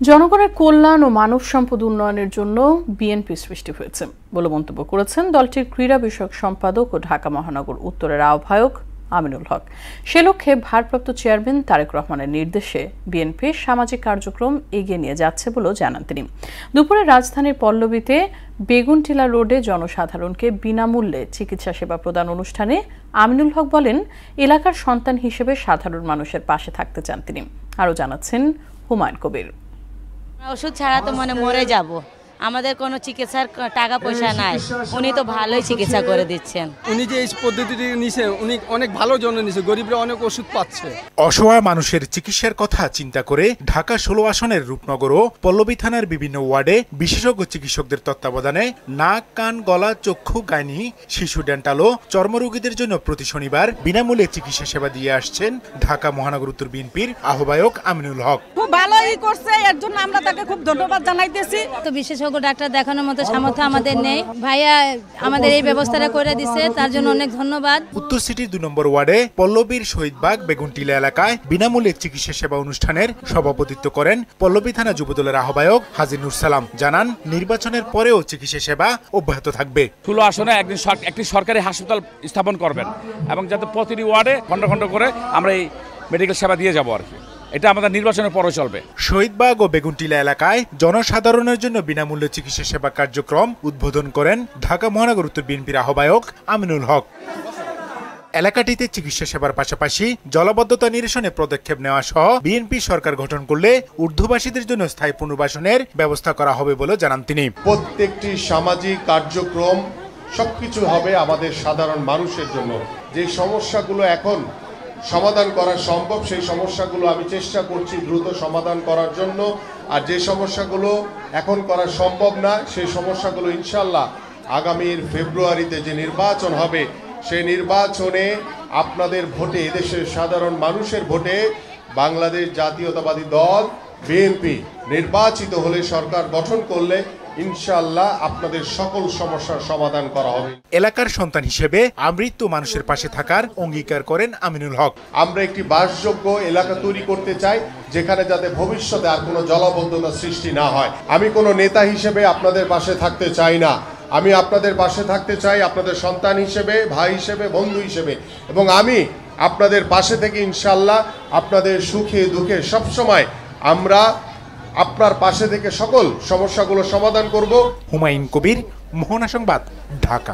জনগণের কল্যাণ ও মানব সম্পদ উন্নয়নের জন্য বিএনপি সৃষ্টি হয়েছে বলে মন্তব্য করেছেন দলটির ক্রীড়া বিষয়ক সম্পাদক ও ঢাকা মহানগর উত্তরের আহ্বায়ক আমিনুল হক। সে লক্ষ্যে ভারপ্রাপ্ত চেয়ারম্যান তারেক রহমানের নির্দেশে বিএনপির সামাজিক কার্যক্রম এগিয়ে নিয়ে যাচ্ছে বলেও জানান তিনি। দুপুরে রাজধানীর পল্লবীতে বেগুনটিলা রোডে জনসাধারণকে বিনামূল্যে চিকিৎসা সেবা প্রদান অনুষ্ঠানে আমিনুল হক বলেন, এলাকার সন্তান হিসেবে সাধারণ মানুষের পাশে থাকতে চান তিনি। আরও জানাচ্ছেন হুমায়ুন কবির। ওষুধ ছাড়া তো মরে যাব, আমাদের কোনো চিকিৎসার টাকা পয়সা নাই, উনি তো ভালোই চিকিৎসা করে দিচ্ছেন। উনি যে এই পদ্ধতিটি নিছে উনি অনেক ভালোর জন্য নিছে, গরিবরা অনেক ওষুধ পাচ্ছে। অসহায় মানুষের চিকিৎসার কথা চিন্তা করে ঢাকা ১৬ আসনের রূপনগর ও পল্লবী থানার বিভিন্ন ওয়ার্ডে বিশেষজ্ঞ চিকিৎসকদের তত্ত্বাবধানে নাক, কান, গলা, চক্ষু, গাইনি, শিশু, ডেন্টাল ও চর্মরোগীদের জন্য প্রতি শনিবার বিনামূল্যে চিকিৎসা সেবা দিয়ে আসছেন ঢাকা মহানগর উত্তর বিএনপির আহ্বায়ক আমিনুল হক। খুব ভালোই করছে, এর জন্য আমরা তাকে খুব ধন্যবাদ জানাইতেছি। তো বিশেষজ্ঞ ডাক্তার দেখানোর মতো সামর্থ্য আমাদের নেই, ভাইয়া আমাদের এই ব্যবস্থাটা করে দিছে, তার জন্য অনেক ধন্যবাদ। উত্তর সিটির ২ নম্বর ওয়ার্ডে পল্লবীর শহীদবাগ বেগুনটিলা এলাকায় বিনামূল্যে চিকিৎসা সেবা অনুষ্ঠানের সভাপতিত্ব করেন পল্লবী থানা যুবদলের আহ্বায়ক হাজী নুর সালাম। জানান, নির্বাচনের পরেও চিকিৎসা সেবা অব্যাহত থাকবে। ১৬ আসনে একটি সরকারি হাসপাতাল স্থাপন করবেন এবং যাতে প্রতিটি ওয়ার্ডে খন্ড খন্ড করে আমরা এই মেডিকেল সেবা দিয়ে যাবো আর কি, এটা আমাদের নির্বাচনের পরে চলবে। শহীদবাগ ও বেগুনটিলা এলাকায় জনসাধারণের জন্য বিনামূল্যে চিকিৎসা সেবা কার্যক্রম উদ্বোধন করেন ঢাকা মহানগর উত্তর বিএনপির আহ্বায়ক আমিনুল হক। এলাকাটিতে চিকিৎসা সেবার পাশাপাশি জলাবদ্ধতা নিরসনে পদক্ষেপ নেওয়া সহ বিএনপি সরকার গঠন করলে ঊর্ধ্ববাসীদের জন্য স্থায়ী পুনর্বাসনের ব্যবস্থা করা হবে বলে জানান তিনি। প্রত্যেকটি সামাজিক কার্যক্রম সবকিছু হবে আমাদের সাধারণ মানুষের জন্য। যে সমস্যাগুলো এখন সমাধান করা সম্ভব, সেই সমস্যাগুলো আমি চেষ্টা করছি দ্রুত সমাধান করার জন্য। আর যে সমস্যাগুলো এখন করা সম্ভব না, সেই সমস্যাগুলো ইনশাল্লাহ আগামীর ফেব্রুয়ারিতে যে নির্বাচন হবে, সেই নির্বাচনে আপনাদের ভোটে, এদেশের সাধারণ মানুষের ভোটে বাংলাদেশ জাতীয়তাবাদী দল বিএনপি নির্বাচিত হলে, সরকার গঠন করলে ইনশাআল্লাহ আপনাদের সকল সমস্যার সমাধান করা হবে। এলাকার সন্তান হিসেবে আমৃত্যু মানুষের পাশে থাকার অঙ্গীকার করেন আমিনুল হক। আমরা একটি বাসযোগ্য এলাকা তৈরি করতে চাই, যেখানে যাতে ভবিষ্যতে আর কোনো জলাবদ্ধতা সৃষ্টি না হয়। আমি কোনো নেতা হিসেবে আপনাদের পাশে থাকতে চাই না, আমি আপনাদের পাশে থাকতে চাই আপনাদের সন্তান হিসেবে, ভাই হিসেবে, বন্ধু হিসেবে, এবং আমি আপনাদের পাশে থেকে ইনশাআল্লাহ আপনাদের সুখে দুঃখে সবসময় আমরা আপনার পাশে থেকে সকল সমস্যাগুলো সমাধান করব। হুমায়ুন কবির, মোহনা সংবাদ, ঢাকা।